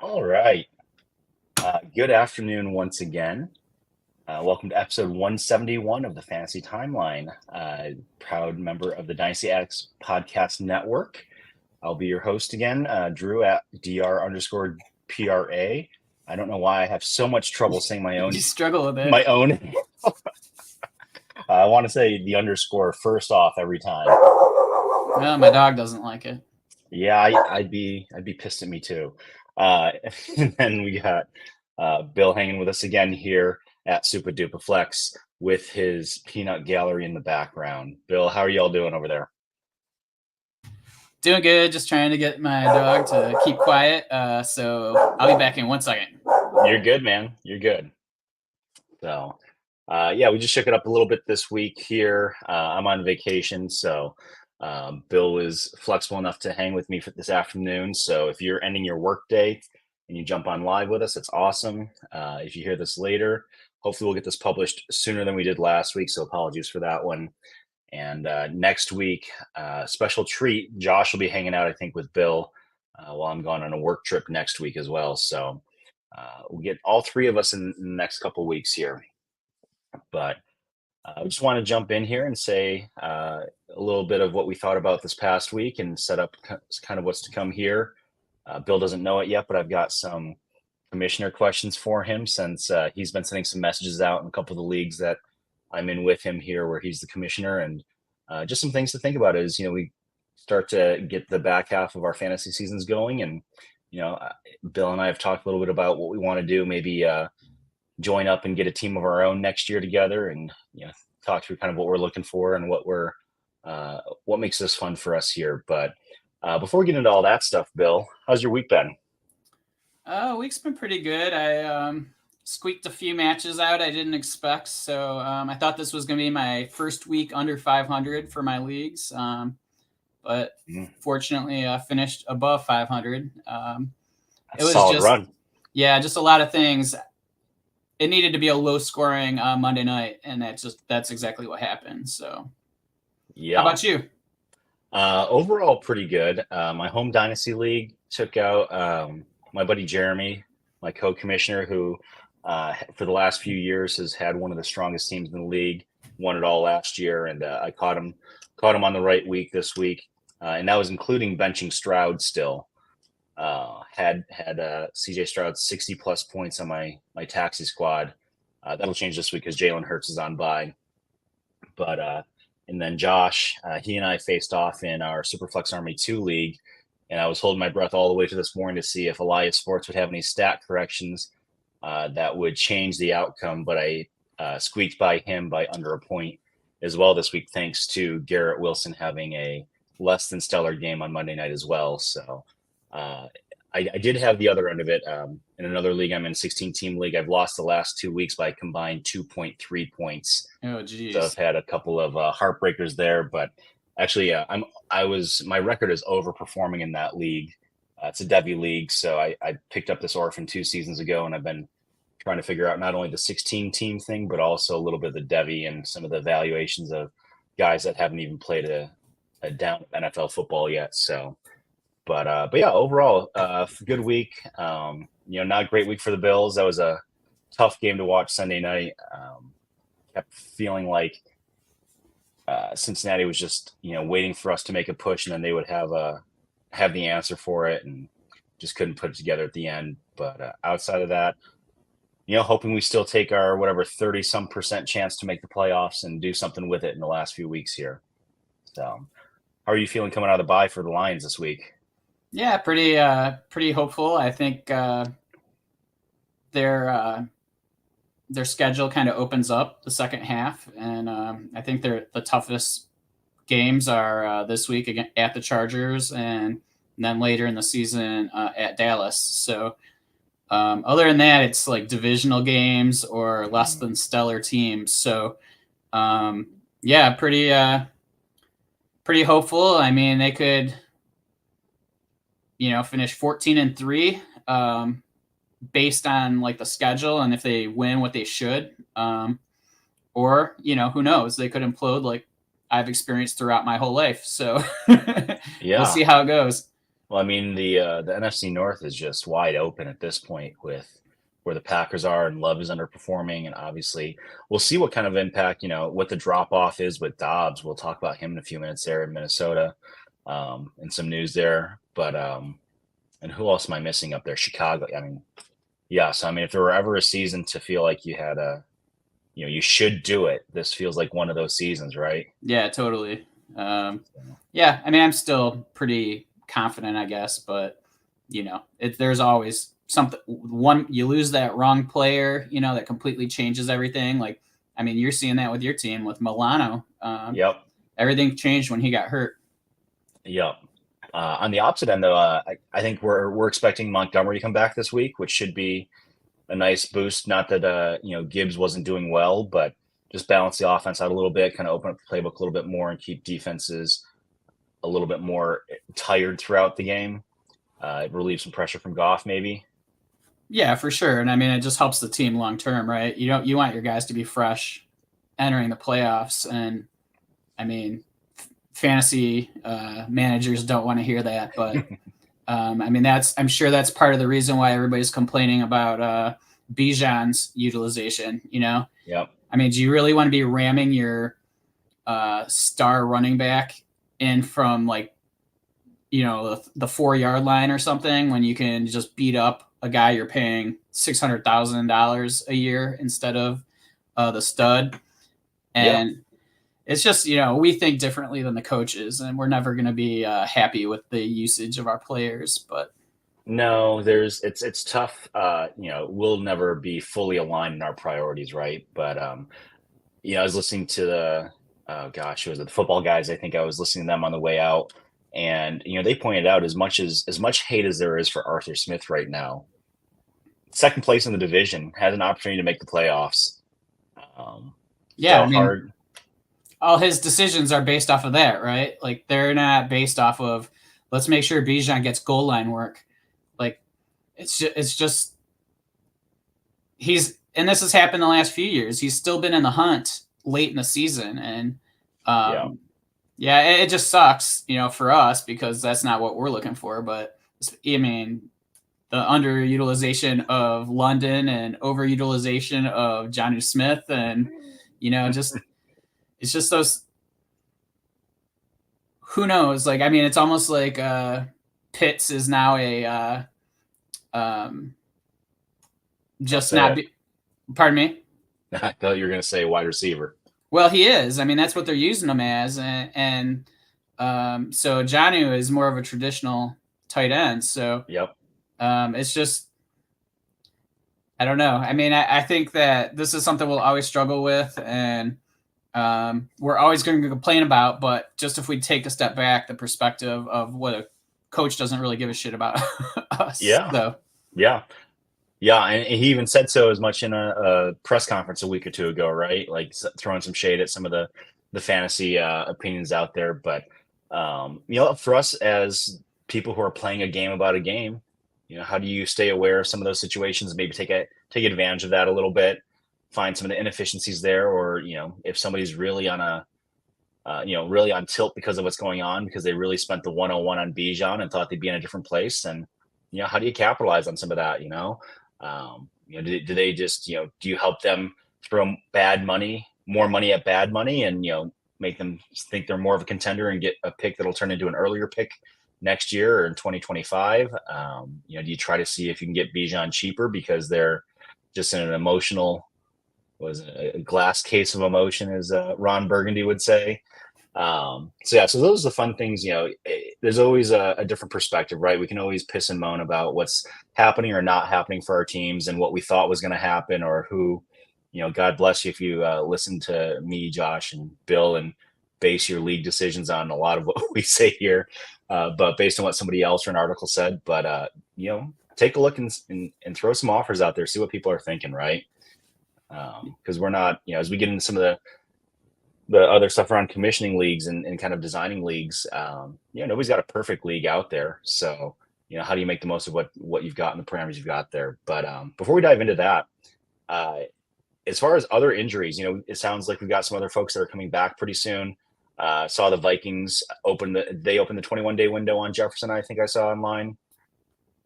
All right. Good afternoon once again. Welcome to episode 171 of the Fantasy Timeline. Proud member of the Dynasty Addicts Podcast Network. I'll be your host again, Drew at dr_pra. I don't know why I have so much trouble saying my own. You struggle with it. My own. I want to say the underscore first off every time. Well, my dog doesn't like it. Yeah, I'd be pissed at me too. And then we got Bill hanging with us again here at Super Duper Flex with his peanut gallery in the background. Bill, how are y'all doing over there? Doing good. Just trying to get my dog to keep quiet. So I'll be back in 1 second. You're good, man. You're good. So, yeah, we just shook it up a little bit this week here. I'm on vacation, so Bill was flexible enough to hang with me for this afternoon. So if you're ending your work day and you jump on live with us, it's awesome. If you hear this later, hopefully we'll get this published sooner than we did last week. So apologies for that one. And next week, special treat, Josh will be hanging out, I think, with Bill while I'm gone on a work trip next week as well. So we'll get all three of us in the next couple of weeks here. But I just want to jump in here and say a little bit of what we thought about this past week and set up kind of what's to come here. Bill doesn't know it yet, but I've got some commissioner questions for him since he's been sending some messages out in a couple of the leagues that I'm in with him here where he's the commissioner. And just some things to think about as, we start to get the back half of our fantasy seasons going. And, Bill and I have talked a little bit about what we want to do, maybe join up and get a team of our own next year together and, talk through kind of what we're looking for and what makes this fun for us here. But before we get into all that stuff, Bill, how's your week been? Week's been pretty good. I squeaked a few matches out I didn't expect. So I thought this was going to be my first week under 500 for my leagues. But fortunately, I finished above 500. It was solid run. Yeah, just a lot of things. It needed to be a low-scoring Monday night, and that's exactly what happened. So, yeah. How about you? Overall, pretty good. My home dynasty league took out my buddy Jeremy, my co-commissioner, who for the last few years has had one of the strongest teams in the league. Won it all last year, and I caught him on the right week this week, and that was including benching Stroud still. Had CJ Stroud 60+ points on my taxi squad. That'll change this week because Jalen Hurts is on bye. But and then Josh, he and I faced off in our Superflex Army 2 league, and I was holding my breath all the way to this morning to see if Elias Sports would have any stat corrections that would change the outcome. But I squeaked by him by under a point as well this week, thanks to Garrett Wilson having a less than stellar game on Monday night as well. So I did have the other end of it. In another league, I'm in 16-team league. I've lost the last 2 weeks by combined 2.3 points. Oh, geez. So I've had a couple of heartbreakers there. But actually, my record is overperforming in that league. It's a Devy league, so I picked up this orphan 2 seasons ago, and I've been trying to figure out not only the 16-team thing, but also a little bit of the Devy and some of the evaluations of guys that haven't even played a down NFL football yet. So. But yeah, overall, good week. Not a great week for the Bills. That was a tough game to watch Sunday night. Kept feeling like Cincinnati was just waiting for us to make a push, and then they would have the answer for it, and just couldn't put it together at the end. But outside of that, hoping we still take our 30-some% chance to make the playoffs and do something with it in the last few weeks here. So, how are you feeling coming out of the bye for the Lions this week? Yeah, pretty hopeful. I think their schedule kind of opens up the second half, and I think the toughest games are this week again at the Chargers, and then later in the season at Dallas. So other than that, it's like divisional games or less than stellar teams. So yeah, pretty hopeful. I mean, they could finish 14-3 based on like the schedule, and if they win what they should, or who knows, they could implode like I've experienced throughout my whole life. So yeah, we'll see how it goes. Well, I mean, the NFC North is just wide open at this point with where the Packers are, and Love is underperforming, and obviously we'll see what kind of impact, what the drop off is with Dobbs. We'll talk about him in a few minutes there in Minnesota, and some news there. But and who else am I missing up there? Chicago. I mean, yeah. So I mean, if there were ever a season to feel like you had you should do it, this feels like one of those seasons, right? Yeah, totally. Yeah, I mean, I'm still pretty confident, I guess, but there's always something. One, you lose that wrong player, that completely changes everything. Like, I mean, you're seeing that with your team with Milano. Yep. Everything changed when he got hurt. Yep. On the opposite end, though, I think we're expecting Montgomery to come back this week, which should be a nice boost. Not that Gibbs wasn't doing well, but just balance the offense out a little bit, kind of open up the playbook a little bit more, and keep defenses a little bit more tired throughout the game. Relieve some pressure from Goff, maybe. Yeah, for sure. And I mean, it just helps the team long term, right? You want your guys to be fresh entering the playoffs, and I mean, fantasy managers don't want to hear that, but I mean, I'm sure that's part of the reason why everybody's complaining about Bijan's utilization. Yep. I mean, do you really want to be ramming your star running back in from the 4-yard line or something when you can just beat up a guy you're paying $600,000 a year instead of the stud? And it's just, we think differently than the coaches, and we're never going to be happy with the usage of our players. But no, it's tough. We'll never be fully aligned in our priorities, right? But I was listening to it was the Football Guys. I think I was listening to them on the way out, and they pointed out as much hate as there is for Arthur Smith right now, second place in the division, has an opportunity to make the playoffs. I mean, all his decisions are based off of that, right? Like, they're not based off of, let's make sure Bijan gets goal line work. Like, it's just and this has happened the last few years. He's still been in the hunt late in the season, and it just sucks, for us, because that's not what we're looking for. But I mean, the underutilization of London and overutilization of Jonnu Smith, and it's just those. Who knows? Like, I mean, it's almost like Pitts is now a just not. Pardon me. I thought you were going to say wide receiver. Well, he is. I mean, that's what they're using him as, and so Jonnu is more of a traditional tight end. So yep. It's just, I don't know. I mean, I think that this is something we'll always struggle with, and we're always going to complain about. But just if we take a step back, the perspective of what a coach doesn't really give a shit about us. Yeah. So. Yeah. Yeah, and he even said so as much in a press conference a week or two ago, right? Like, throwing some shade at some of the fantasy opinions out there. But for us as people who are playing a game about a game, how do you stay aware of some of those situations? Maybe take advantage of that a little bit, find some of the inefficiencies there, or if somebody's really on really on tilt because of what's going on, because they really spent the 101 on Bijan and thought they'd be in a different place, and how do you capitalize on some of that? Do they just, do you help them throw more money at bad money, and, make them think they're more of a contender and get a pick that'll turn into an earlier pick next year or in 2025? Do you try to see if you can get Bijan cheaper because they're just in an emotional, a glass case of emotion, as Ron Burgundy would say. So those are the fun things. There's always a different perspective, right? We can always piss and moan about what's happening or not happening for our teams, and what we thought was going to happen, or who, God bless you if you listen to me, Josh, and Bill, and base your league decisions on a lot of what we say here, but based on what somebody else or an article said. But take a look and throw some offers out there, see what people are thinking, right? Because we're not, as we get into some of the other stuff around commissioning leagues and kind of designing leagues, nobody's got a perfect league out there. So, how do you make the most of what you've got and the parameters you've got there? But before we dive into that, as far as other injuries, it sounds like we've got some other folks that are coming back pretty soon. Saw the Vikings open the 21-day window on Jefferson. I think I saw online.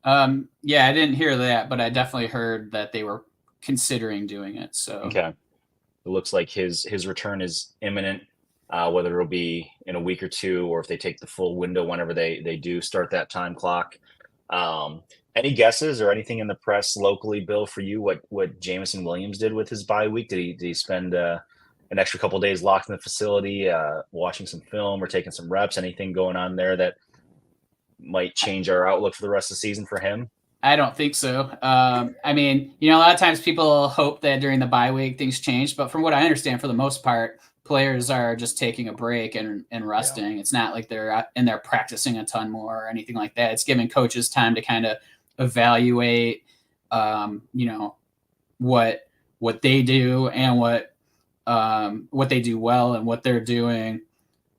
Yeah, I didn't hear that, but I definitely heard that they were considering doing it. So Okay, it looks like his return is imminent. Whether it'll be in a week or two, or if they take the full window whenever they do start that time clock. Any guesses or anything in the press locally, Bill, for you? What Jameson Williams did with his bye week? Did he spend an extra couple days locked in the facility, watching some film or taking some reps? Anything going on there that might change our outlook for the rest of the season for him? I don't think so. I mean, a lot of times people hope that during the bye week things change, but from what I understand, for the most part, players are just taking a break and resting. Yeah. It's not like they're in there practicing a ton more or anything like that. It's giving coaches time to kind of evaluate, what they do and what they do well and what they're doing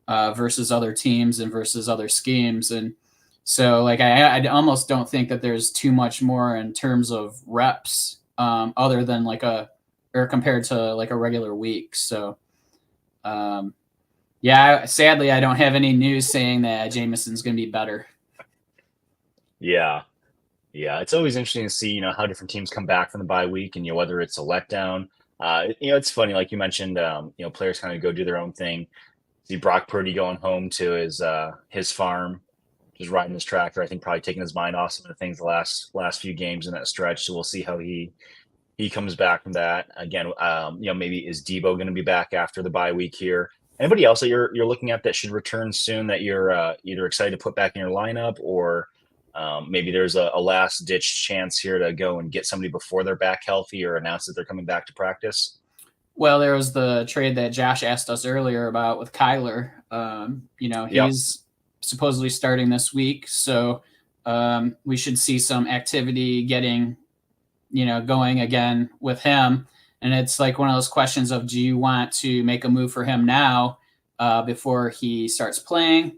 versus other teams and versus other schemes. And so, like, I almost don't think that there's too much more in terms of reps other than compared to like a regular week. So, sadly, I don't have any news saying that Jameson's going to be better. Yeah. It's always interesting to see, how different teams come back from the bye week, and whether it's a letdown. It's funny, like you mentioned, players kind of go do their own thing. See Brock Purdy going home to his farm, just riding his tractor. I think probably taking his mind off some of the things the last few games in that stretch. So we'll see how he comes back from that. Again, maybe is Debo going to be back after the bye week here? Anybody else that you're looking at that should return soon that you're either excited to put back in your lineup, or maybe there's a last ditch chance here to go and get somebody before they're back healthy or announce that they're coming back to practice? Well, there was the trade that Josh asked us earlier about with Kyler. He's supposedly starting this week, so we should see some activity getting, going again with him. And it's like one of those questions of, do you want to make a move for him now before he starts playing?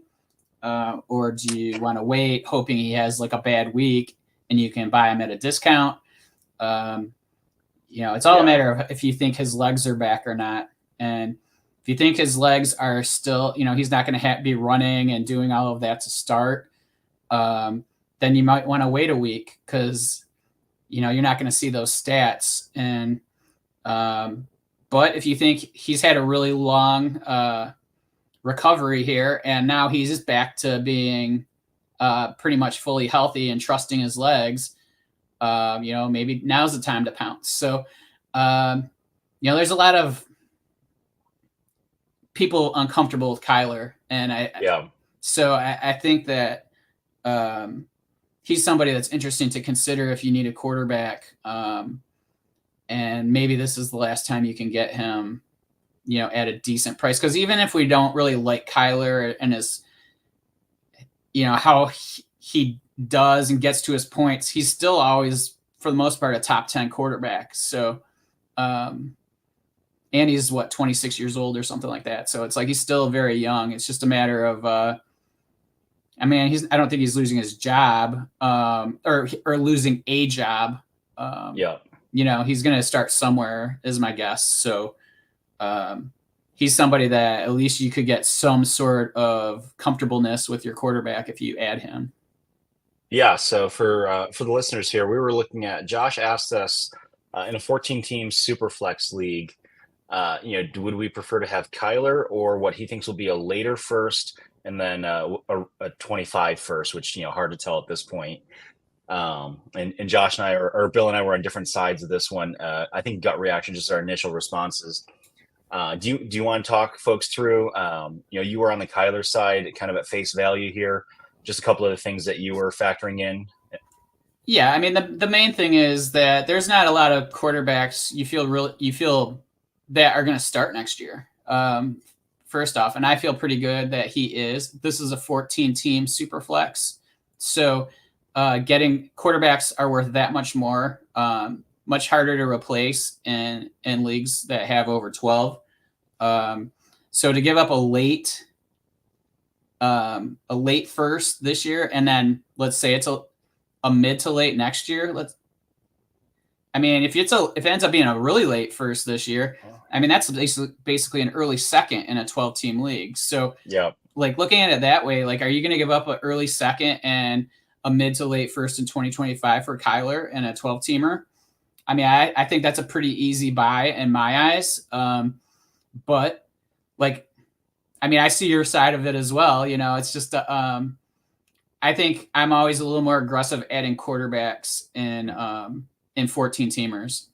Or do you want to wait, hoping he has like a bad week and you can buy him at a discount? It's all a matter of if you think his legs are back or not. And if you think his legs are still, he's not going to be running and doing all of that to start, then you might want to wait a week because, you're not going to see those stats. And but if you think he's had a really long recovery here, and now he's just back to being pretty much fully healthy and trusting his legs, maybe now's the time to pounce. So, there's a lot of people uncomfortable with Kyler, and I think that he's somebody that's interesting to consider if you need a quarterback, and maybe this is the last time you can get him, at a decent price. Because even if we don't really like Kyler and his, how he does and gets to his points, he's still always, for the most part, a top 10 quarterback. So, and he's 26 years old or something like that. So it's like, he's still very young. It's just a matter of, I don't think he's losing his job, or losing a job. He's going to start somewhere is my guess. So, he's somebody that at least you could get some sort of comfortableness with your quarterback if you add him. Yeah. So for the listeners here, we were looking at, Josh asked us in a 14-team Superflex league, would we prefer to have Kyler or what he thinks will be a later first and then a 25 first, which, hard to tell at this point. And Josh and I, or Bill and I, were on different sides of this one. I think gut reaction, just our initial responses. Do you want to talk folks through, you were on the Kyler side kind of at face value here, just a couple of the things that you were factoring in? Yeah. I mean, the main thing is that there's not a lot of quarterbacks you feel that are going to start next year. First off, and I feel pretty good that he is. This is a 14-team Superflex. So getting quarterbacks are worth that much more, much harder to replace in leagues that have over 12. So to give up a late first this year, and then let's say it's a mid to late next year, I mean, if it ends up being a really late first this year, I mean that's basically an early second in a 12-team league. So Yeah. like looking at it that way, like are you going to give up an early second and a mid to late first in 2025 for Kyler and a 12-teamer? I mean, I think that's a pretty easy buy in my eyes. But like, I mean, I see your side of it as well. You know, it's just I think I'm always a little more aggressive adding quarterbacks in 14 teamers.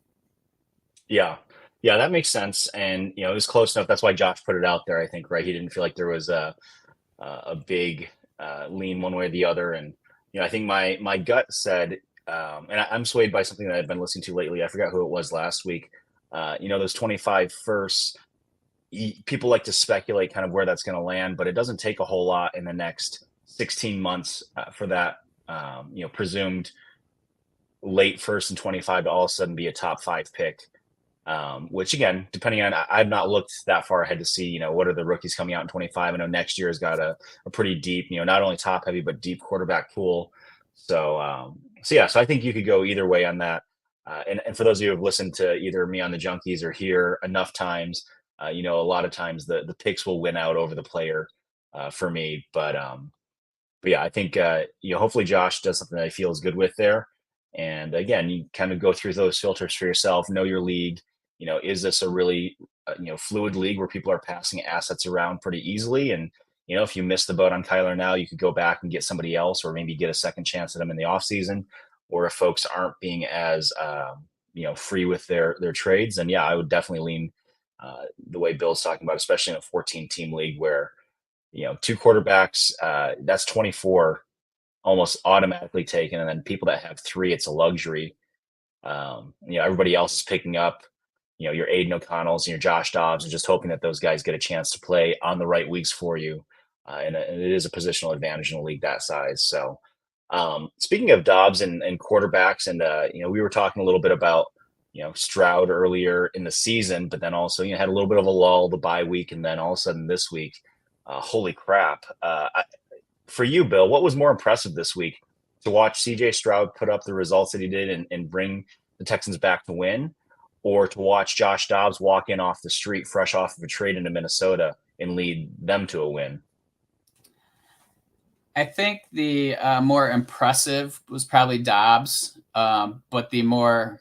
Yeah. Yeah, that makes sense. And it was close enough. That's why Josh put it out there, I think, right? He didn't feel like there was a big lean one way or the other. And I think my gut said, and I'm swayed by something that I've been listening to lately. I forgot who it was last week. Those 25 firsts, people like to speculate kind of where that's going to land, but it doesn't take a whole lot in the next 16 months for that, presumed late first and 25 to all of a sudden be a top 5 pick. Which again, depending on, I've not looked that far ahead to see, what are the rookies coming out in 25. I know next year has got a pretty deep, not only top heavy, but deep quarterback pool. So I think you could go either way on that. And for those of you who have listened to either me on the Junkies or here enough times, a lot of times the picks will win out over the player for me. But yeah, I think hopefully Josh does something that he feels good with there. And again, you kind of go through those filters for yourself, know your league. Is this a really fluid league where people are passing assets around pretty easily? And if you miss the boat on Kyler now, you could go back and get somebody else, or maybe get a second chance at him in the offseason. Or if folks aren't being as free with their trades, then yeah, I would definitely lean the way Bill's talking about, especially in a 14-team league where 2 quarterbacks, that's 24 almost automatically taken, and then people that have 3, it's a luxury. Everybody else is picking up your Aiden O'Connells and your Josh Dobbs, and just hoping that those guys get a chance to play on the right weeks for you. And it is a positional advantage in a league that size. So speaking of Dobbs and quarterbacks, and we were talking a little bit about Stroud earlier in the season, but then also had a little bit of a lull, the bye week, and then all of a sudden this week, holy crap! For you, Bill, what was more impressive this week? To watch C.J. Stroud put up the results that he did and bring the Texans back to win, or to watch Josh Dobbs walk in off the street fresh off of a trade into Minnesota and lead them to a win? I think the more impressive was probably Dobbs, but the more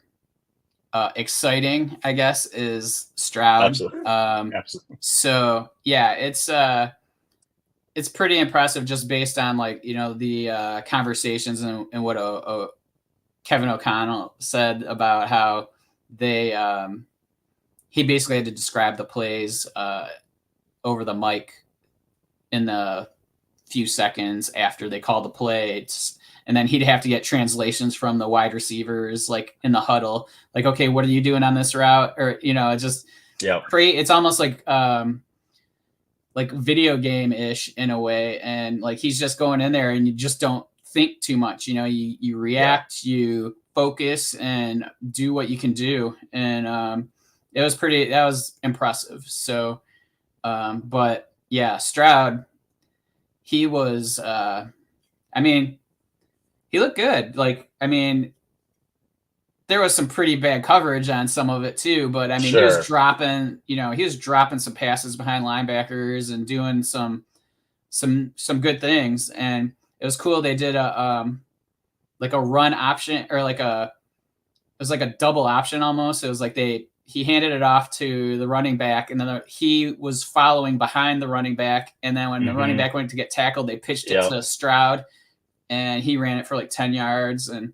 exciting, I guess, is Stroud. Absolutely. Absolutely. So yeah, it's pretty impressive just based on the conversations and what Kevin O'Connell said about how they he basically had to describe the plays over the mic in the few seconds after they called the play. And then he'd have to get translations from the wide receivers, like in the huddle, like, okay, what are you doing on this route? Or, just it's almost like video game ish in a way. And like, he's just going in there and you just don't think too much, you react, you focus and do what you can do. And that was impressive. So, but yeah, Stroud, he was, he looked good. There was some pretty bad coverage on some of it too, but Sure. He was dropping some passes behind linebackers and doing some good things. And it was cool. They did a run option, or it was like a double option almost. It was like he handed it off to the running back, and then he was following behind the running back. And then when the running back went to get tackled, they pitched it to Stroud, and he ran it for like 10 yards. And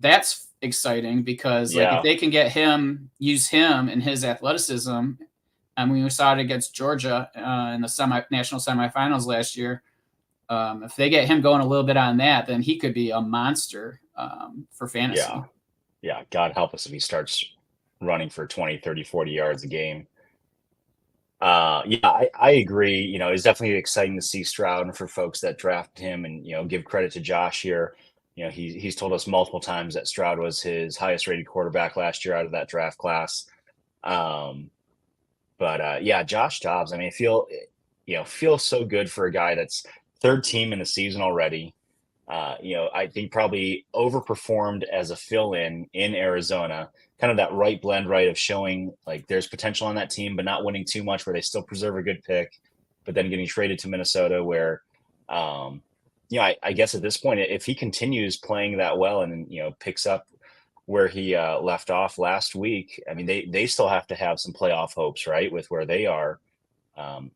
that's exciting because if they can use him and his athleticism, and we saw it against Georgia in the national semifinals last year. If they get him going a little bit on that, then he could be a monster for fantasy. Yeah. God help us if he starts running for 20, 30, 40 yards a game. I agree. It's definitely exciting to see Stroud, and for folks that drafted him, and, give credit to Josh here. He's told us multiple times that Stroud was his highest rated quarterback last year out of that draft class. Josh Dobbs, feels so good for a guy that's third team in the season already. I think probably overperformed as a fill-in Arizona. Kind of that right blend, right, of showing like there's potential on that team, but not winning too much, where they still preserve a good pick, but then getting traded to Minnesota, where, I guess at this point, if he continues playing that well and picks up where he left off last week, I mean, they still have to have some playoff hopes, right, with where they are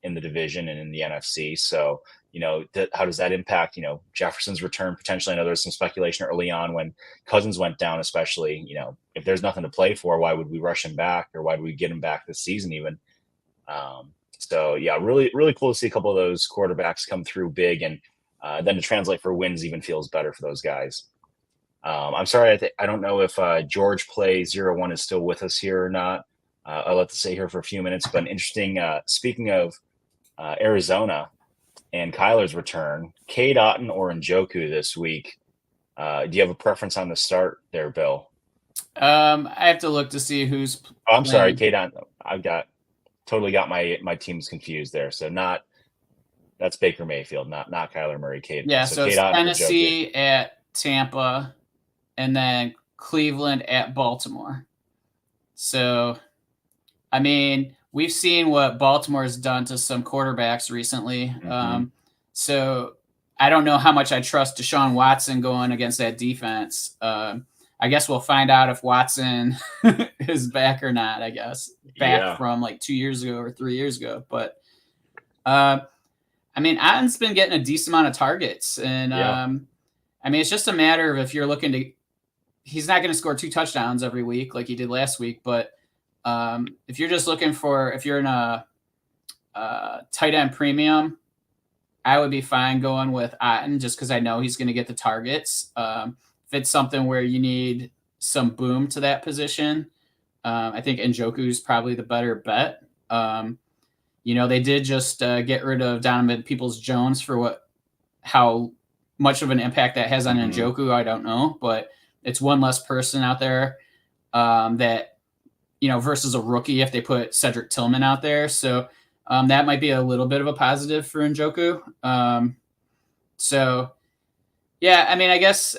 in the division and in the NFC. So, how does that impact, Jefferson's return potentially? I know there's some speculation early on when Cousins went down, especially, if there's nothing to play for, why would we rush him back, or why do we get him back this season even? So yeah, really, really cool to see a couple of those quarterbacks come through big, and then to translate for wins even feels better for those guys. I'm sorry, I don't know if George Play 01 is still with us here or not. I'll let to stay here for a few minutes, but interesting. Speaking of Arizona and Kyler's return, Cade Otton or Njoku this week. Do you have a preference on the start there, Bill? I have to look to see who's. Oh, I'm sorry, Cade Otton. I've totally got my teams confused there. So that's Baker Mayfield, not Kyler Murray. Cade. Yeah, so Cade it's Otton Tennessee at Tampa, and then Cleveland at Baltimore. So, I mean, we've seen what Baltimore has done to some quarterbacks recently. Mm-hmm. So I don't know how much I trust Deshaun Watson going against that defense. I guess we'll find out if Watson is back or not, I guess. Back from like 2 years ago or 3 years ago. But, I mean, Otton's been getting a decent amount of targets. And, I mean, it's just a matter of if you're looking to – he's not going to score 2 touchdowns every week like he did last week. But if you're just looking for – if you're in a tight end premium, I would be fine going with Otton just because I know he's going to get the targets. If it's something where you need some boom to that position, I think Njoku is probably the better bet. They did just get rid of Donovan Peoples-Jones for how much of an impact that has on Njoku, I don't know, but it's one less person out there that, versus a rookie if they put Cedric Tillman out there. So that might be a little bit of a positive for Njoku. So, yeah, I mean, I guess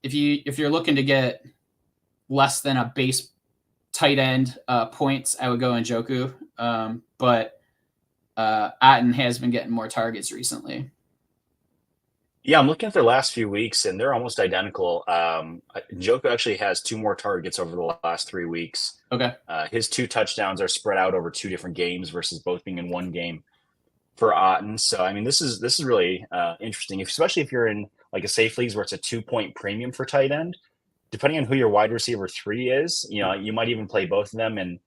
if you're looking to get less than a base tight end points, I would go Njoku. But Otton has been getting more targets recently. Yeah, I'm looking at their last few weeks, and they're almost identical. Njoku actually has 2 more targets over the last 3 weeks. Okay. His 2 touchdowns are spread out over 2 different games versus both being in one game for Otton. So, I mean, this is really interesting, especially if you're in like a safe leagues where it's a 2-point premium for tight end. Depending on who your wide receiver 3 is, you might even play both of them and,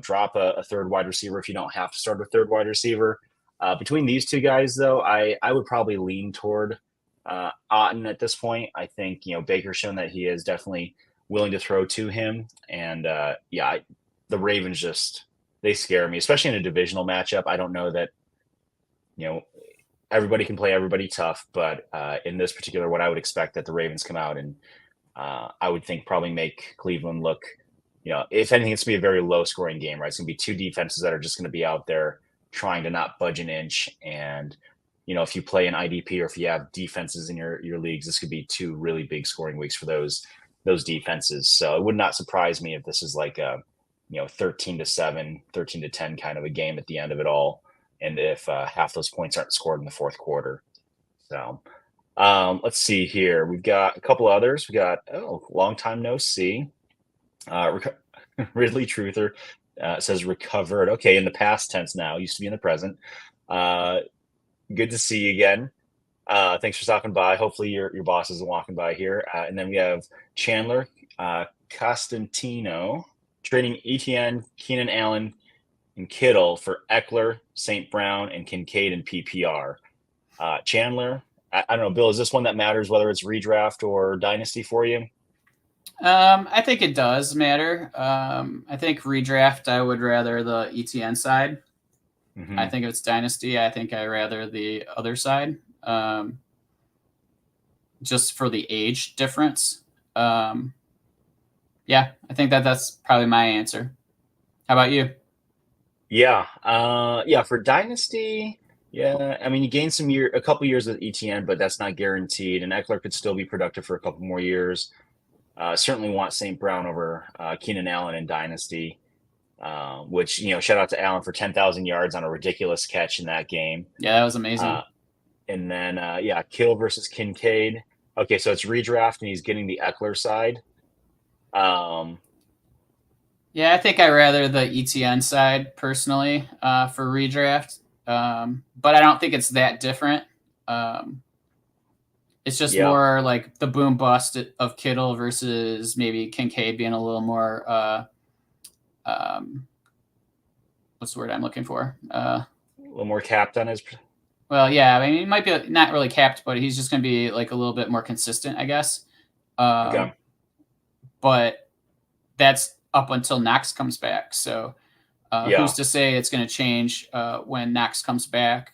drop a third wide receiver if you don't have to start a third wide receiver. Between these 2 guys, though, I would probably lean toward Otton at this point. I think, Baker's shown that he is definitely willing to throw to him. And, the Ravens they scare me, especially in a divisional matchup. I don't know that, everybody can play everybody tough, but in this particular one, I would expect that the Ravens come out and I would think probably make Cleveland look, if anything, it's going to be a very low-scoring game, right? It's going to be 2 defenses that are just going to be out there trying to not budge an inch. And, if you play an IDP or if you have defenses in your leagues, this could be 2 really big scoring weeks for those defenses. So it would not surprise me if this is like a, 13-7, 13-10 kind of a game at the end of it all. And if half those points aren't scored in the fourth quarter. So let's see here. We've got a couple others. We got, long time no see. Ridley Truther says recovered. Okay, in the past tense now. Used to be in the present. Good to see you again. Thanks for stopping by. Hopefully your boss isn't walking by here. And then we have Chandler Costantino trading ETN, Keenan Allen, and Kittle for Eckler, St. Brown, and Kincaid in PPR. Chandler, I don't know, Bill, is this one that matters whether it's redraft or dynasty for you? I think it does matter. I think redraft, I would rather the ETN side. Mm-hmm. I think if it's dynasty, I think I rather the other side. Just for the age difference. Yeah, I think that's probably my answer. How about you? Yeah. For dynasty, Yeah, I mean, you gain a couple years with ETN, but that's not guaranteed. And Eckler could still be productive for a couple more years. Certainly want St. Brown over Keenan Allen in Dynasty, which, shout out to Allen for 10,000 yards on a ridiculous catch in that game. Yeah, that was amazing. And then, Kittle versus Kincaid. Okay, so it's redraft, and he's getting the Eckler side. Yeah, I think I rather the ETN side personally for redraft, but I don't think it's that different. It's just more like the boom bust of Kittle versus maybe Kincaid being a little more. What's the word I'm looking for? A little more capped on his. Well, yeah, I mean, he might be not really capped, but he's just going to be like a little bit more consistent, I guess. Okay. But that's up until Knox comes back. So who's to say it's going to change when Knox comes back?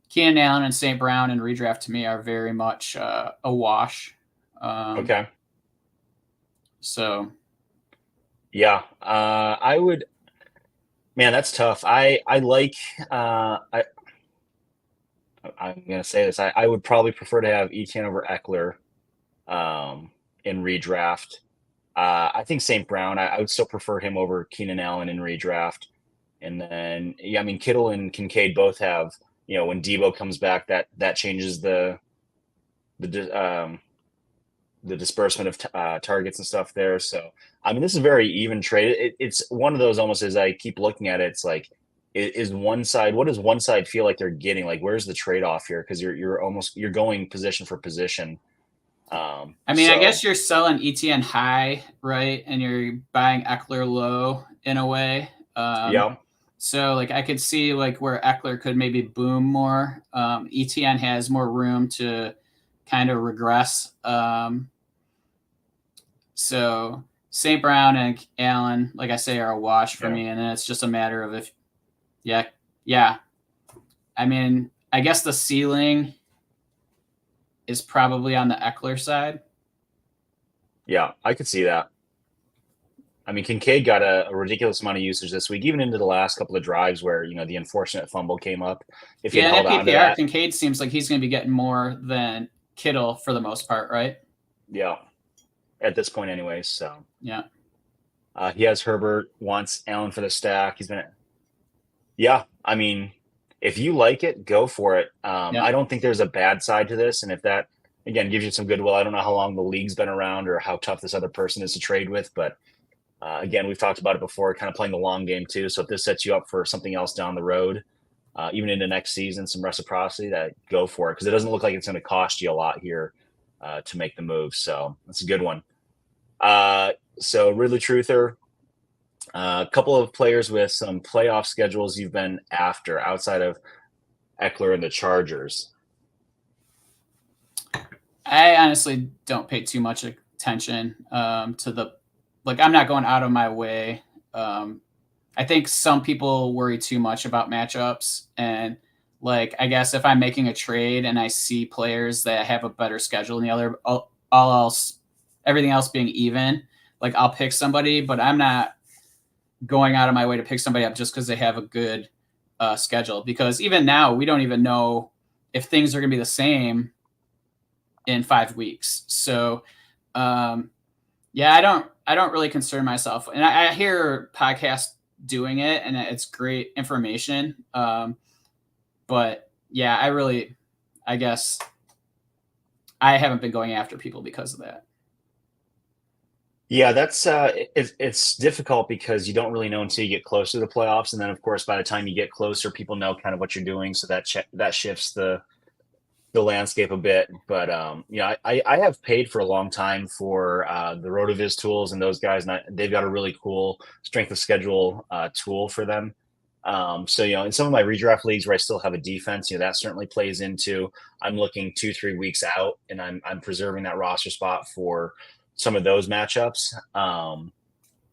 Keenan Allen and St. Brown and redraft to me are very much a wash. Okay. So. Yeah, I would. Man, that's tough. I'm gonna say this. I would probably prefer to have Etienne over Eckler in redraft. I think St. Brown, I would still prefer him over Keenan Allen in redraft. And then, I mean, Kittle and Kincaid both have, when Debo comes back, that changes the disbursement of targets and stuff there. So, I mean, this is a very even trade. It's one of those almost as I keep looking at it, it's like, is one side, what does one side feel like they're getting? Like, where's the trade-off here? Because you're going position for position. I guess you're selling ETN high, right? And you're buying Eckler low in a way. Yeah. So like I could see like where Eckler could maybe boom more. ETN has more room to kind of regress. So St. Brown and Allen, like I say, are a wash for me. And then it's just a matter of if, yeah. I mean, I guess the ceiling is probably on the Eckler side. Yeah, I could see that. I mean, Kincaid got a ridiculous amount of usage this week, even into the last couple of drives where, the unfortunate fumble came up. If you held on to that, Kincaid seems like he's going to be getting more than Kittle for the most part, right? Yeah. At this point anyways, so. Yeah. He has Herbert, wants Allen for the stack. Yeah, I mean, if you like it, go for it. I don't think there's a bad side to this. And if that, again, gives you some goodwill, I don't know how long the league's been around or how tough this other person is to trade with. But again, we've talked about it before, kind of playing the long game too. So if this sets you up for something else down the road, even into next season, some reciprocity, that go for it. Because it doesn't look like it's going to cost you a lot here to make the move. So that's a good one. So Ridley Truther, a couple of players with some playoff schedules you've been after outside of Eckler and the Chargers. I honestly don't pay too much attention to the, like, I'm not going out of my way. I think some people worry too much about matchups. And like, I guess if I'm making a trade and I see players that have a better schedule than the other, everything else being even, like I'll pick somebody, but I'm not going out of my way to pick somebody up just because they have a good schedule. Because even now, we don't even know if things are going to be the same in 5 weeks. So, I don't really concern myself. And I hear podcasts doing it, and it's great information. But yeah, I guess I haven't been going after people because of that. Yeah, that's it's difficult because you don't really know until you get closer to the playoffs, and then of course by the time you get closer, people know kind of what you're doing, so that shifts the landscape a bit. But I have paid for a long time for the RotoViz tools and those guys, and they've got a really cool strength of schedule tool for them. So in some of my redraft leagues where I still have a defense, that certainly plays into. I'm looking 2-3 weeks out, and I'm preserving that roster spot for some of those matchups.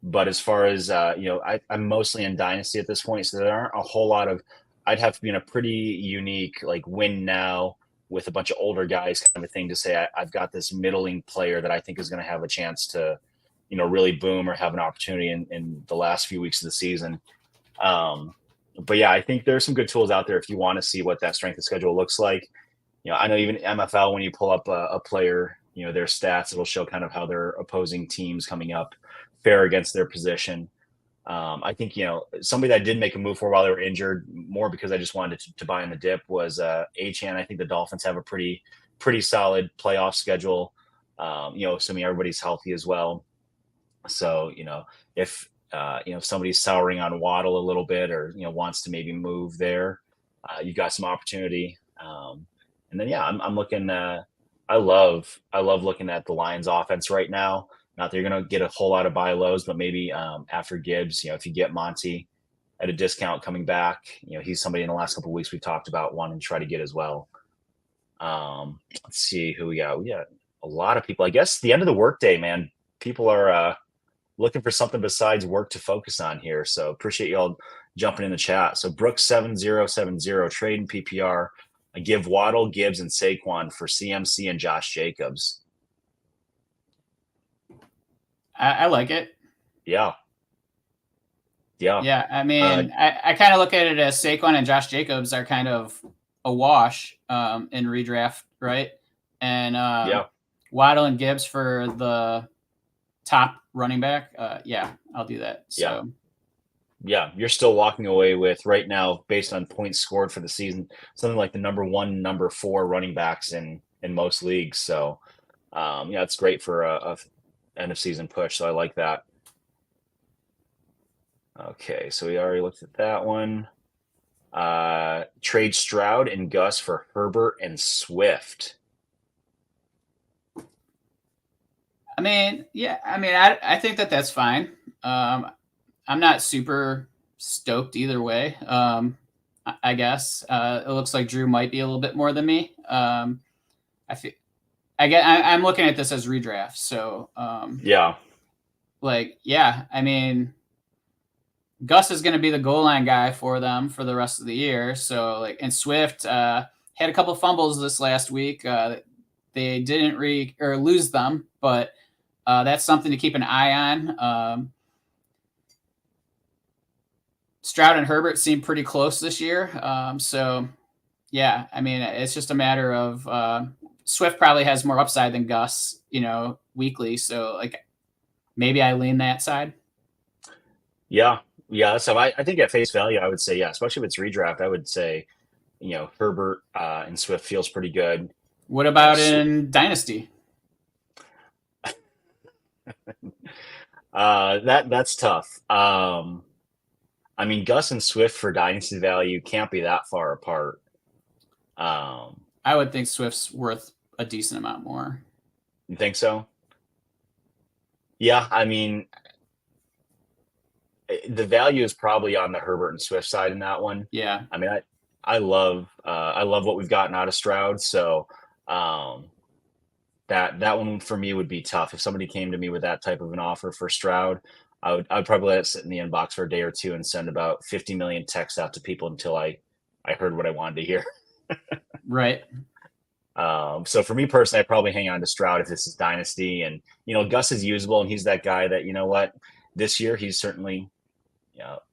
But as far as, I'm mostly in Dynasty at this point, so there aren't a whole lot of, I'd have to be in a pretty unique, like, win now with a bunch of older guys kind of a thing to say I've got this middling player that I think is going to have a chance to, really boom or have an opportunity in the last few weeks of the season. but yeah, I think there's some good tools out there if you want to see what that strength of schedule looks like. I know even MFL, when you pull up a player, their stats, it'll show kind of how their opposing teams coming up fare against their position. I think, somebody that did make a move for while they were injured, more because I just wanted to buy in the dip, was Achane. I think the Dolphins have a pretty solid playoff schedule, assuming everybody's healthy as well. So, if somebody's souring on Waddle a little bit, or, wants to maybe move there, you've got some opportunity. And then, yeah, I'm looking, I love looking at the Lions offense right now. Not that you're going to get a whole lot of buy lows, but maybe after Gibbs, if you get Monty at a discount coming back, he's somebody in the last couple of weeks we've talked about wanting to try to get as well. Let's see who we got. We got a lot of people. I guess the end of the workday, man. People are looking for something besides work to focus on here. So appreciate y'all jumping in the chat. So Brooks7070 trade in PPR. I give Waddle, Gibbs, and Saquon for CMC and Josh Jacobs. I like it. Yeah. Yeah. I mean, I kind of look at it as Saquon and Josh Jacobs are kind of a wash in redraft, right? And Waddle and Gibbs for the top running back. Yeah, I'll do that. So. Yeah, you're still walking away with, right now, based on points scored for the season, something like the number 1, number 4 running backs in most leagues. So, it's great for a end of season push. So I like that. Okay, so we already looked at that one. Trade Stroud and Gus for Herbert and Swift. I mean, yeah. I mean, I think that's fine. I'm not super stoked either way. I guess it looks like Drew might be a little bit more than me. I'm looking at this as redraft. So I mean, Gus is going to be the goal line guy for them for the rest of the year. So and Swift had a couple of fumbles this last week. They didn't lose them, but that's something to keep an eye on. Stroud and Herbert seem pretty close this year. So, yeah, I mean, it's just a matter of Swift probably has more upside than Gus, weekly. So, maybe I lean that side. Yeah. So I think at face value, I would say, yeah, especially if it's redraft, I would say, Herbert and Swift feels pretty good. What about in Dynasty? That's tough. I mean, Gus and Swift for Dynasty value can't be that far apart. I would think Swift's worth a decent amount more. You think so? Yeah, I mean, the value is probably on the Herbert and Swift side in that one. Yeah. I mean, I love what we've gotten out of Stroud. So that one for me would be tough. If somebody came to me with that type of an offer for Stroud, I'd probably let it sit in the inbox for a day or two and send about 50 million texts out to people until I heard what I wanted to hear. Right. So for me personally, I'd probably hang on to Stroud if this is Dynasty. And, Gus is usable, and he's that guy that, this year he's certainly,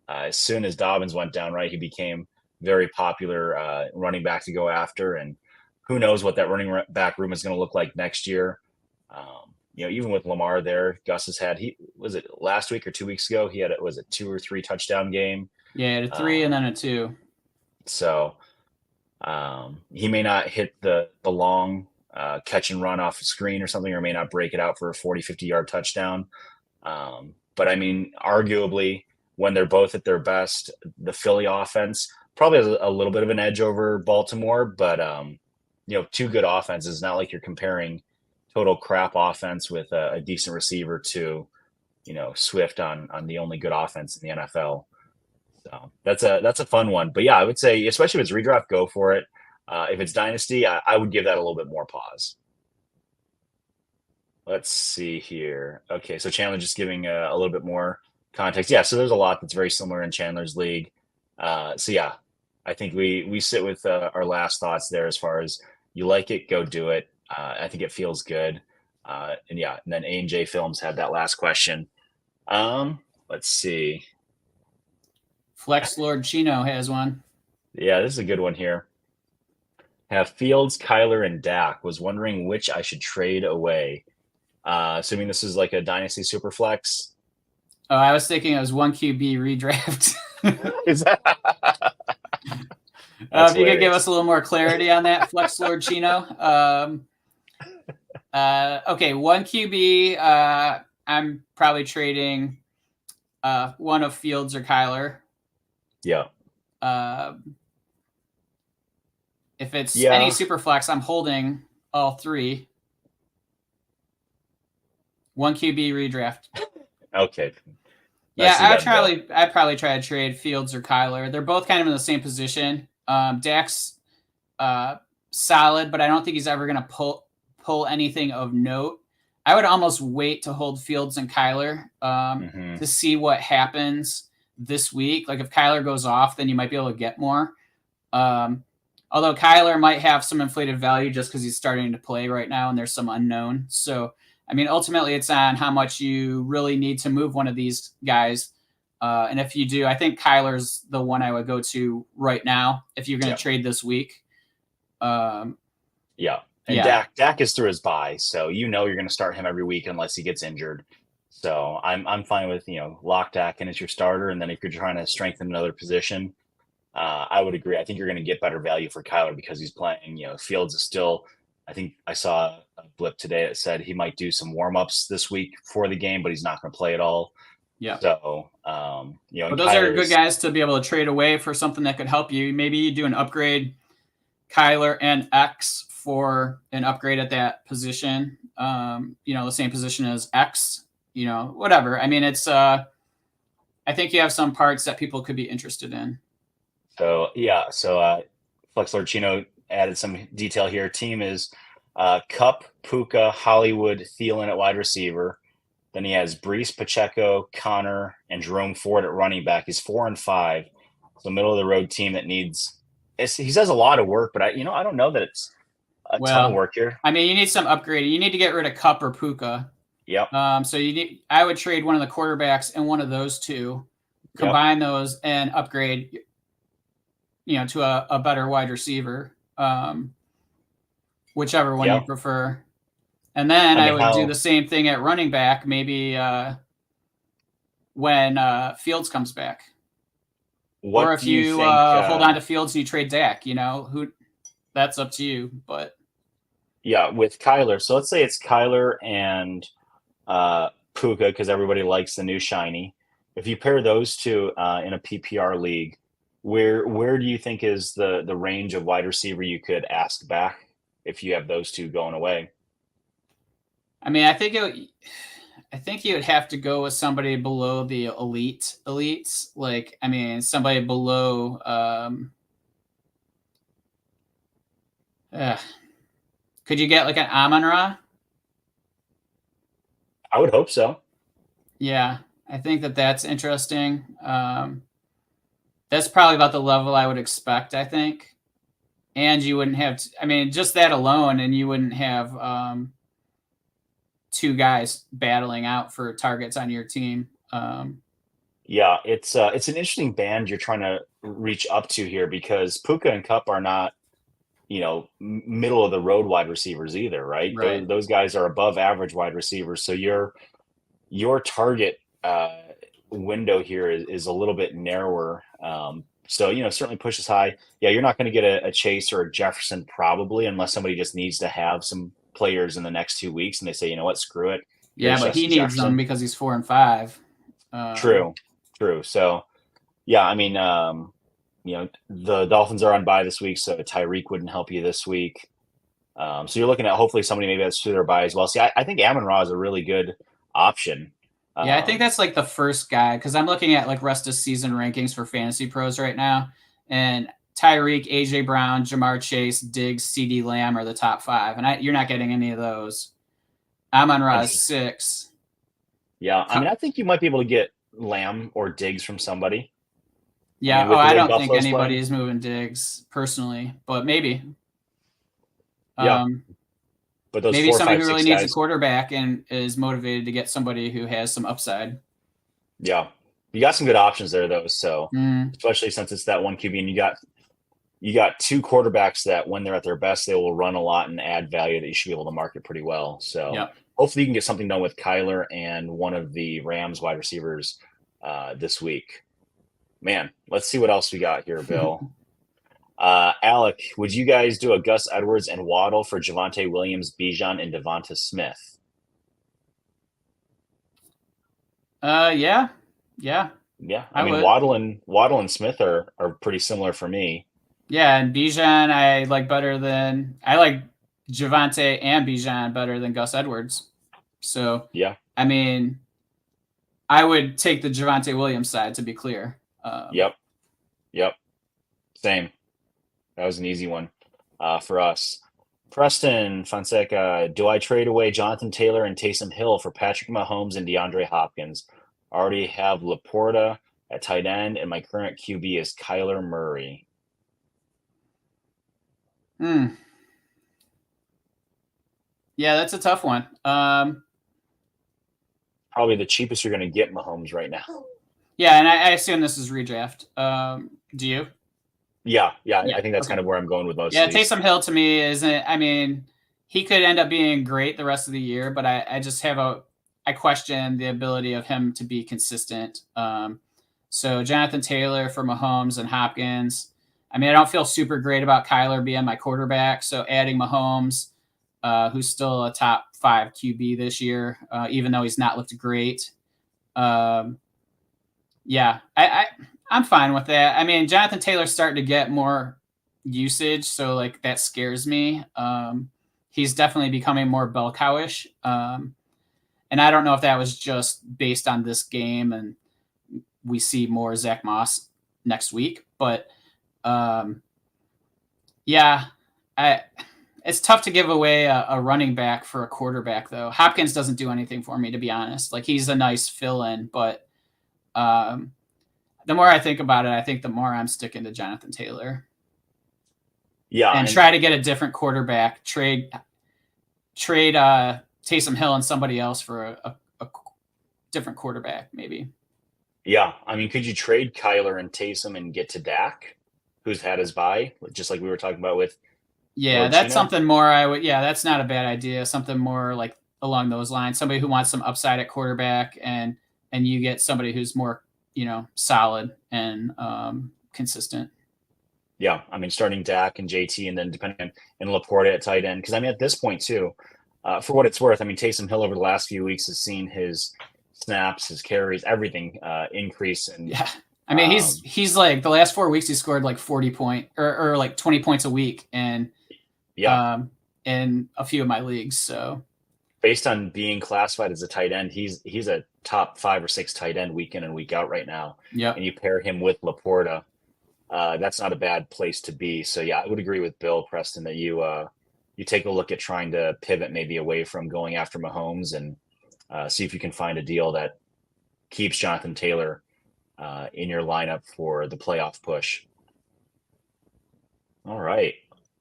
as soon as Dobbins went down, right, he became very popular running back to go after. And who knows what that running back room is going to look like next year. Even with Lamar there, Gus has had, was it last week or 2 weeks ago? He had, was it 2 or 3 touchdown game? Yeah, he had a 3 and then a 2. So he may not hit the long catch and run off the screen or something, or may not break it out for a 40, 50-yard touchdown. But I mean, arguably, when they're both at their best, the Philly offense probably has a little bit of an edge over Baltimore, but two good offenses. Not like you're comparing total crap offense with a decent receiver to, Swift on the only good offense in the NFL. So that's a fun one. But yeah, I would say, especially if it's redraft, go for it. If it's Dynasty, I would give that a little bit more pause. Let's see here. Okay, so Chandler just giving a little bit more context. Yeah, so there's a lot that's very similar in Chandler's league. So yeah, I think we sit with our last thoughts there as far as you like it, go do it. I think it feels good. And then A&J Films had that last question. Let's see. Flex Lord Chino has one. Yeah, this is a good one here. Have Fields, Kyler, and Dak. Was wondering which I should trade away. Assuming this is like a dynasty super flex. Oh, I was thinking it was one QB redraft. Is that? If you could give us a little more clarity on that, Flex Lord Chino. Okay, one QB. I'm probably trading one of Fields or Kyler. Yeah. If it's any super flex, I'm holding all three. One QB redraft. Okay. Yeah, I'd probably try to trade Fields or Kyler. They're both kind of in the same position. Dak's solid, but I don't think he's ever going to pull anything of note. I would almost wait to hold Fields and Kyler to see what happens this week. Like if Kyler goes off, then you might be able to get more. Although Kyler might have some inflated value just because he's starting to play right now and there's some unknown. So, I mean, ultimately it's on how much you really need to move one of these guys. And if you do, I think Kyler's the one I would go to right now if you're going to trade this week. And Dak is through his bye, so you're going to start him every week unless he gets injured. So I'm fine with lock Dak in as your starter, and then if you're trying to strengthen another position, I would agree. I think you're going to get better value for Kyler because he's playing. Fields is still. I think I saw a blip today that said he might do some warm-ups this week for the game, but he's not going to play at all. Yeah. So, but those are good guys to be able to trade away for something that could help you. Maybe you do an upgrade, Kyler and X for an upgrade at that position. The same position as X. Whatever. I mean, it's. I think you have some parts that people could be interested in. So Flex Lord Chino added some detail here. Team is Kupp, Puka, Hollywood, Thielen at wide receiver. Then he has Breece, Pacheco, Connor, and Jerome Ford at running back. He's 4-5. So middle of the road team that needs. He does a lot of work, but I don't know that it's a ton of work here. I mean, you need some upgrading. You need to get rid of Kupp or Puka. Yep. So I would trade one of the quarterbacks and one of those two, combine those and upgrade. To a better wide receiver, whichever one you prefer. And then I would do the same thing at running back, maybe when Fields comes back. Or if you hold on to Fields and you trade Dak, that's up to you. But with Kyler. So let's say it's Kyler and Puka because everybody likes the new shiny. If you pair those two in a PPR league, where do you think is the range of wide receiver you could ask back if you have those two going away? I mean, I think you would have to go with somebody below the elites. Like, I mean, somebody below. Could you get like an Amon-Ra? I would hope so. Yeah, I think that's interesting. That's probably about the level I would expect, I think. And you wouldn't have, just that alone, and you wouldn't have two guys battling out for targets on your team. It's an interesting band you're trying to reach up to here because Puka and Kupp are not, middle of the road wide receivers either, right? Those guys are above average wide receivers. So your target window here is a little bit narrower. Certainly pushes high. Yeah, you're not going to get a Chase or a Jefferson probably unless somebody just needs to have some players in the next 2 weeks and they say, you know what, screw it. Yeah, but he needs them because he's 4-5. True. So, yeah, the Dolphins are on bye this week, so Tyreek wouldn't help you this week. So you're looking at hopefully somebody maybe that's through their bye as well. See, I think Amon-Ra is a really good option. Yeah, I think that's like the first guy because I'm looking at like rest of season rankings for Fantasy Pros right now, and Tyreek, AJ Brown, Jamar Chase, Diggs, CeeDee Lamb are the top 5, and you're not getting any of those. Amon-Ra is 6. Yeah, I think you might be able to get Lamb or Diggs from somebody. Yeah, I don't think anybody is moving Diggs personally, but maybe. Yeah. But those maybe somebody who really needs a quarterback and is motivated to get somebody who has some upside. Yeah. You got some good options there, though. So Mm, especially since it's that one QB, and you got two quarterbacks that when they're at their best, they will run a lot and add value that you should be able to market pretty well. So yep. hopefully you can get something done with Kyler and one of the Rams wide receivers this week. Man, let's see what else we got here, Bill. Alec, would you guys do a Gus Edwards and Waddle for Javonte Williams, Bijan, and Devonta Smith? Yeah. Yeah, I I mean would. Waddle and Smith are pretty similar for me. Yeah, and Bijan I like Javante and Bijan better than Gus Edwards. So Yeah, I mean, I would take the Javante Williams side to be clear. yep, yep, same. That was an easy one for us. Preston Fonseca, do I trade away Jonathan Taylor and Taysom Hill for Patrick Mahomes and DeAndre Hopkins? I already have Laporta at tight end, and my current QB is Kyler Murray. Hmm. Yeah, that's a tough one. Probably the cheapest you're going to get Mahomes right now. Yeah, and I assume this is redraft. Do you? Yeah, Yeah. I think that's Okay. kind of where I'm going with most Yeah, of these. Taysom Hill to me isn't. I mean, he could end up being great the rest of the year, but I just I question the ability of him to be consistent. So Jonathan Taylor for Mahomes and Hopkins. I mean, I don't feel super great about Kyler being my quarterback. So adding Mahomes, who's still a top 5 QB this year, even though he's not looked great. Um, yeah, I'm fine with that. I mean, Jonathan Taylor's starting to get more usage, so like that scares me. He's definitely becoming more bell cowish, and I don't know if that was just based on this game, and we see more Zach Moss next week. But yeah, it's tough to give away a running back for a quarterback, though. Hopkins doesn't do anything for me, to be honest. Like he's a nice fill in, but the more I think about it, I think the more I'm sticking to Jonathan Taylor. Yeah, And try to get a different quarterback. Trade Taysom Hill and somebody else for a different quarterback, maybe. yeah. I mean, could you trade Kyler and Taysom and get to Dak, who's had his bye, just like we were talking about with Yeah, Lord that's Chino? something more I would. Yeah, that's not a bad idea. Something more like along those lines. Somebody who wants some upside at quarterback, and you get somebody who's more solid and consistent. Yeah, I mean, starting Dak and JT, and then depending on and Laporta at tight end. Because I mean, at this point too, for what it's worth, I mean, Taysom Hill over the last few weeks has seen his snaps, his carries, everything increase. And Yeah. I mean, he's like the last 4 weeks he scored like 40 point or like 20 points a week, and yeah, in a few of my leagues. So based on being classified as a tight end, he's a top 5 or 6 tight end week in and week out right now. yep. And you pair him with Laporta, that's not a bad place to be. So yeah, I would agree with Bill Preston that you take a look at trying to pivot maybe away from going after Mahomes and see if you can find a deal that keeps Jonathan Taylor in your lineup for the playoff push. All right.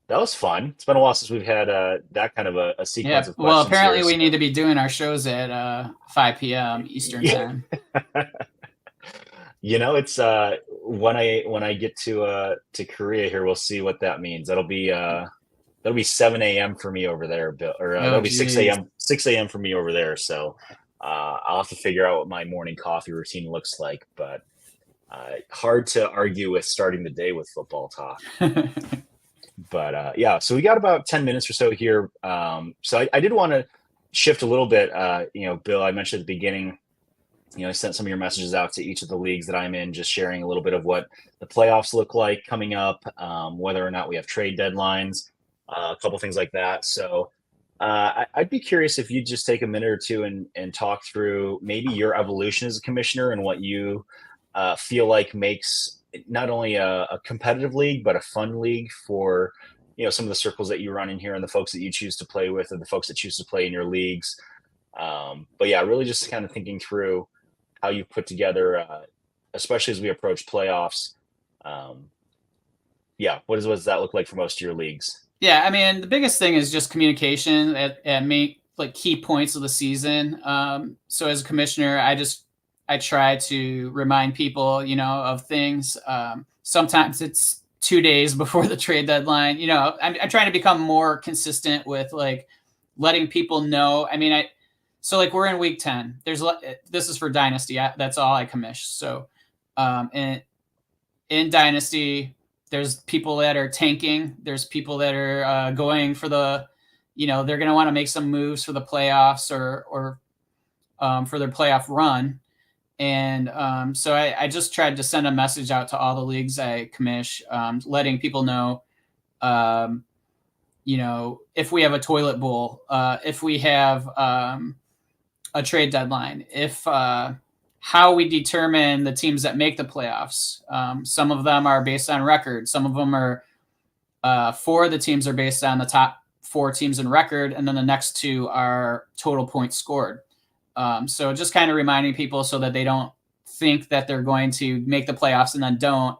That was fun. It's been a while since we've had that kind of a sequence of questions. Well, apparently here, we so. need to be doing our shows at 5 p.m. Eastern time. It's when I get to Korea here, we'll see what that means. That'll be 7 a.m. for me over there, Bill, or that'll be 6 a.m. for me over there. So I'll have to figure out what my morning coffee routine looks like. But hard to argue with starting the day with football talk. But yeah, so we got about 10 minutes or so here. So I did want to shift a little bit. Bill, I mentioned at the beginning, I sent some of your messages out to each of the leagues that I'm in, just sharing a little bit of what the playoffs look like coming up, whether or not we have trade deadlines, a couple things like that. So I'd be curious if you'd just take a minute or two and talk through maybe your evolution as a commissioner and what you feel like makes not only a competitive league, but a fun league for, some of the circles that you run in here and the folks that you choose to play with, or the folks that choose to play in your leagues. But yeah, really just kind of thinking through how you put together, especially as we approach playoffs. What does that look like for most of your leagues? Yeah, I mean, the biggest thing is just communication at key points of the season. So as a commissioner, I I try to remind people, of things. Sometimes it's 2 days before the trade deadline. I'm trying to become more consistent with like letting people know. I mean, so like we're in week 10. This is for Dynasty. That's all I commish. So, in Dynasty, there's people that are tanking. There's people that are going for they're going to want to make some moves for the playoffs or for their playoff run. And so I just tried to send a message out to all the leagues I commish, letting people know, if we have a toilet bowl, if we have a trade deadline, if how we determine the teams that make the playoffs. Some of them are based on record. Some of them are 4 of the teams are based on the top 4 teams in record, and then the next 2 are total points scored. So just kind of reminding people so that they don't think that they're going to make the playoffs and then don't.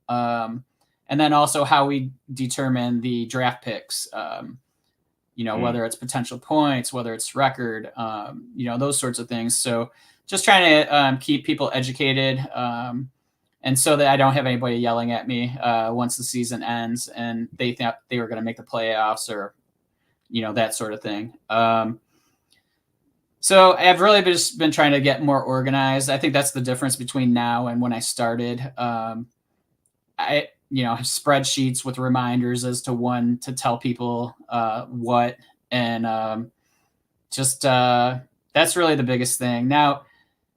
And then also how we determine the draft picks, whether it's potential points, whether it's record, those sorts of things. So just trying to keep people educated, and so that I don't have anybody yelling at me once the season ends and they thought they were going to make the playoffs or, that sort of thing. So I've really just been trying to get more organized. I think that's the difference between now and when I started. I have spreadsheets with reminders as to when to tell people what, and that's really the biggest thing. Now,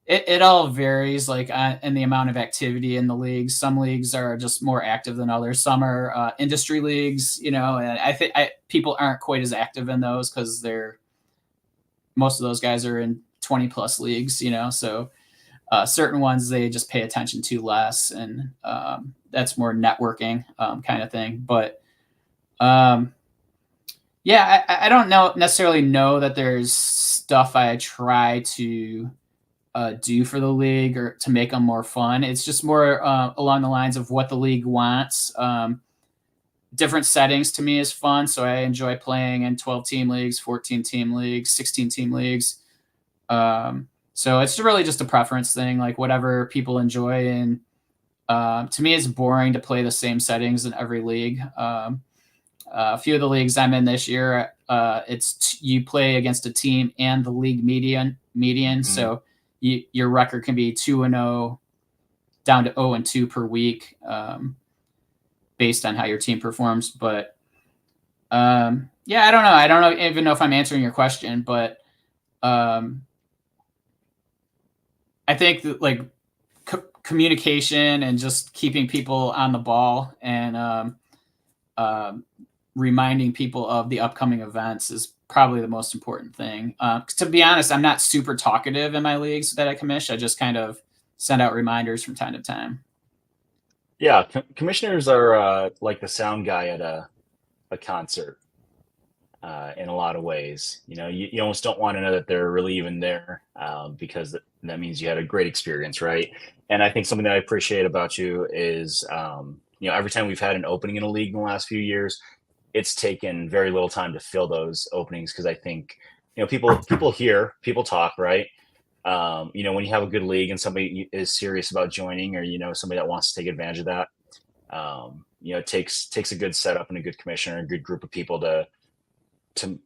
it all varies, like in the amount of activity in the leagues. Some leagues are just more active than others. Some are industry leagues, and I think people aren't quite as active in those because most of those guys are in 20 plus leagues, so certain ones they just pay attention to less, and that's more networking kind of thing. But I don't necessarily know that there's stuff I try to do for the league or to make them more fun. It's just more along the lines of what the league wants. Different settings to me is fun. So I enjoy playing in 12-team leagues, 14-team leagues, 16-team leagues. So it's really just a preference thing, like whatever people enjoy. And to me, it's boring to play the same settings in every league. A few of the leagues I'm in this year, you play against a team and the league median. Mm-hmm. So your record can be 2-0 down to 0-2 per week. Based on how your team performs. But I don't know. I don't even know if I'm answering your question, but I think that like communication and just keeping people on the ball and reminding people of the upcoming events is probably the most important thing. To be honest, I'm not super talkative in my leagues that I commish. I just kind of send out reminders from time to time. Yeah, commissioners are like the sound guy at a concert in a lot of ways. You almost don't want to know that they're really even there because that means you had a great experience, right? And I think something that I appreciate about you is, every time we've had an opening in a league in the last few years, it's taken very little time to fill those openings because I think, people hear, people talk, right? When you have a good league and somebody is serious about joining, or somebody that wants to take advantage of that, it takes a good setup and a good commissioner and a good group of people to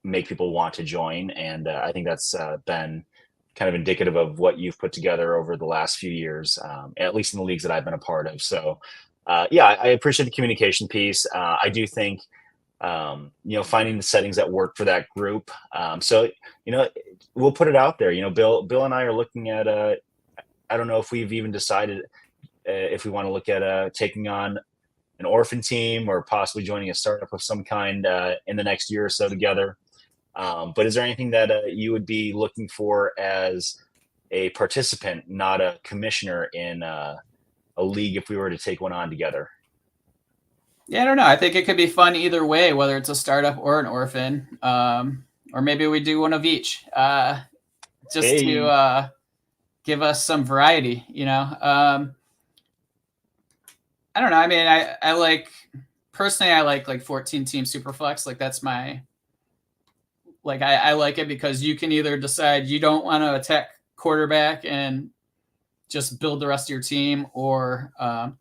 make people want to join. And I think that's been kind of indicative of what you've put together over the last few years, at least in the leagues that I've been a part of. So I appreciate the communication piece. I do think finding the settings that work for that group. So we'll put it out there. Bill and I are looking at I don't know if we've even decided if we want to look at taking on an orphan team or possibly joining a startup of some kind in the next year or so together. But is there anything that you would be looking for as a participant, not a commissioner, in a league if we were to take one on together? Yeah, I don't know. I think it could be fun either way, whether it's a startup or an orphan, or maybe we do one of each, just to give us some variety. I don't know. I mean, I like 14-team Superflex. Like that's my, I like it because you can either decide you don't want to attack quarterback and just build the rest of your team, or and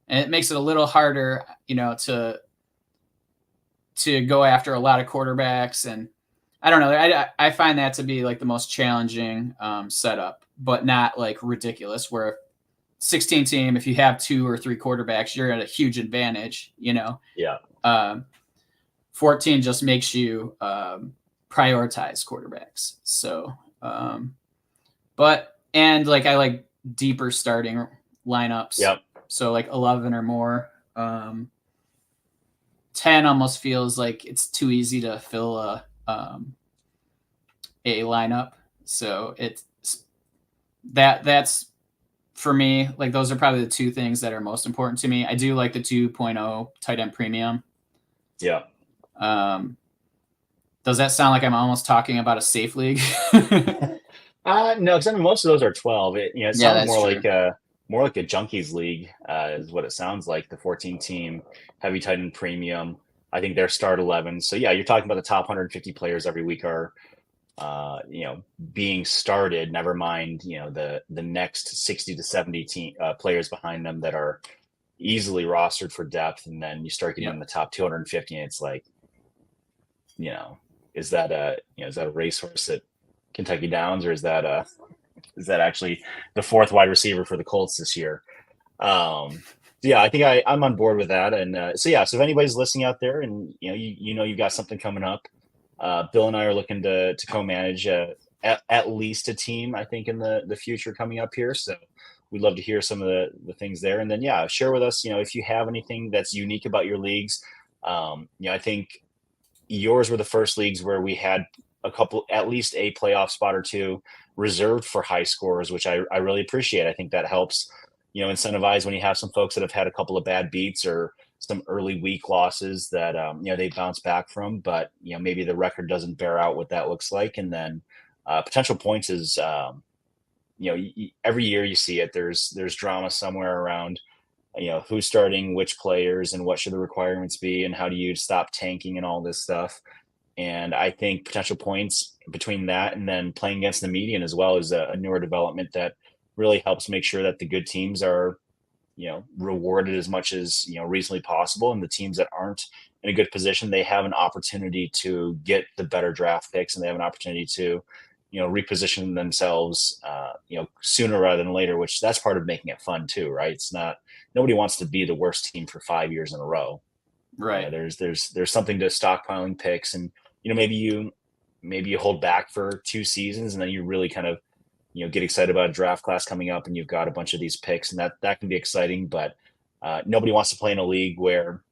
it makes it a little harder, to go after a lot of quarterbacks. And I don't know. I find that to be like the most challenging setup, but not like ridiculous. Where 16 team, if you have 2 or 3 quarterbacks, you're at a huge advantage. Yeah. 14 just makes you prioritize quarterbacks. So, and like I like deeper starting lineups. Yep. So like 11 or more. 10 almost feels like it's too easy to fill a lineup. So that's for me, like those are probably the 2 things that are most important to me. I do like the 2.0 tight end premium. Yeah. Does that sound like I'm almost talking about a safe league? No, because I mean, most of those are 12. It sounds more true. like a junkies league is what it sounds like. The 14 team heavy tight end premium. I think they're start 11. So yeah, you're talking about the top 150 players every week are, being started. Never mind, the next 60 to 70 players behind them that are easily rostered for depth, and then you start getting in the top 250, and it's like, is that a racehorse at Kentucky Downs, or is that actually the 4th wide receiver for the Colts this year? Yeah, I think I'm on board with that. And so if anybody's listening out there, and you've got something coming up, Bill and I are looking to co-manage at least a team, I think, in the future coming up here. So we'd love to hear some of the things there. And then share with us, if you have anything that's unique about your leagues. I think yours were the first leagues where we had at least a playoff spot or 2 reserved for high scores, which I really appreciate. I think that helps, incentivize when you have some folks that have had a couple of bad beats or some early week losses that, they bounce back from, but, maybe the record doesn't bear out what that looks like. And then potential points is, every year you see it, there's drama somewhere around, who's starting which players and what should the requirements be and how do you stop tanking and all this stuff. And I think potential points between that and then playing against the median as well is a newer development that really helps make sure that the good teams are, rewarded as much as, reasonably possible. And the teams that aren't in a good position, they have an opportunity to get the better draft picks, and they have an opportunity to, reposition themselves, sooner rather than later, which that's part of making it fun too, right? It's not, nobody wants to be the worst team for 5 years in a row. Right. There's something to stockpiling picks, and maybe you hold back for 2 seasons, and then you really kind of get excited about a draft class coming up, and you've got a bunch of these picks, and that can be exciting. But nobody wants to play in a league where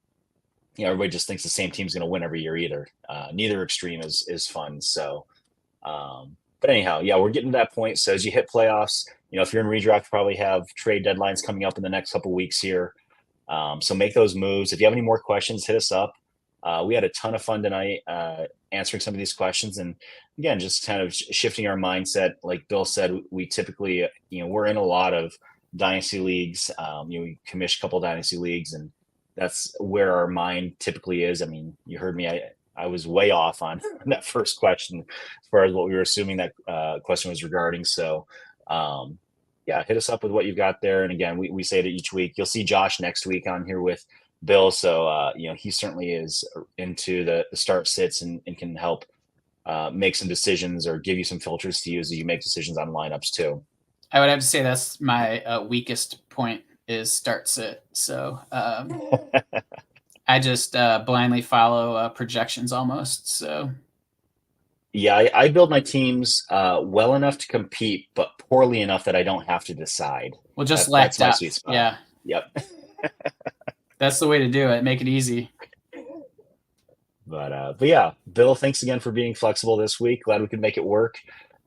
everybody just thinks the same team's going to win every year either. Neither extreme is fun. So, but anyhow, we're getting to that point. So as you hit playoffs, if you're in redraft, you probably have trade deadlines coming up in the next couple of weeks here. So make those moves. If you have any more questions, hit us up. We had a ton of fun tonight answering some of these questions, and again, just kind of shifting our mindset. Like Bill said, we typically, we're in a lot of dynasty leagues. We commission a couple dynasty leagues, and that's where our mind typically is. I mean, you heard me. I was way off on that first question as far as what we were assuming that question was regarding. So, hit us up with what you've got there. And again, we say it each week. You'll see Josh next week on here with Bill. So, he certainly is into the start sits and can help make some decisions or give you some filters to use as you make decisions on lineups too. I would have to say that's my weakest point is start sit. So I just blindly follow projections almost. So yeah, I build my teams well enough to compete, but poorly enough that I don't have to decide. Well, just that's my sweet spot. Yeah. Yep. That's the way to do it. Make it easy. But yeah, Bill, thanks again for being flexible this week. Glad we could make it work.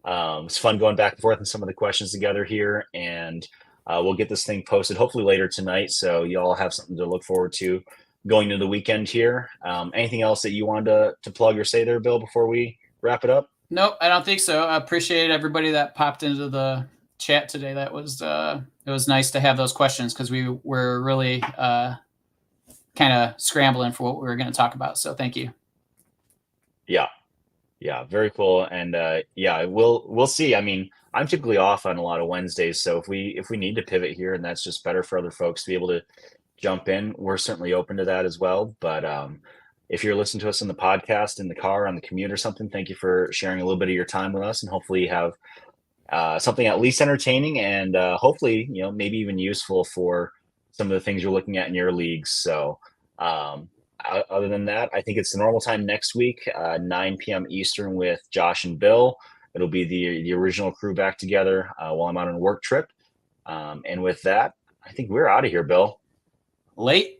It's fun going back and forth on some of the questions together here, and we'll get this thing posted hopefully later tonight, so you all have something to look forward to going into the weekend here. Anything else that you wanted to plug or say there, Bill, before we wrap it up? Nope, I don't think so. I appreciate everybody that popped into the chat today. That was it was nice to have those questions because we were really kind of scrambling for what we were going to talk about. So thank you. Yeah. Yeah, very cool. And yeah, we'll see. I mean, I'm typically off on a lot of Wednesdays, so if we need to pivot here, and that's just better for other folks to be able to jump in, we're certainly open to that as well. But if you're listening to us in the podcast, in the car, on the commute or something, thank you for sharing a little bit of your time with us, and hopefully you have something at least entertaining and hopefully maybe even useful for some of the things you're looking at in your leagues. So um, other than that, I think it's the normal time next week, 9 p.m. Eastern with Josh and Bill. It'll be the original crew back together while I'm on a work trip. And with that, I think we're out of here, Bill. Late.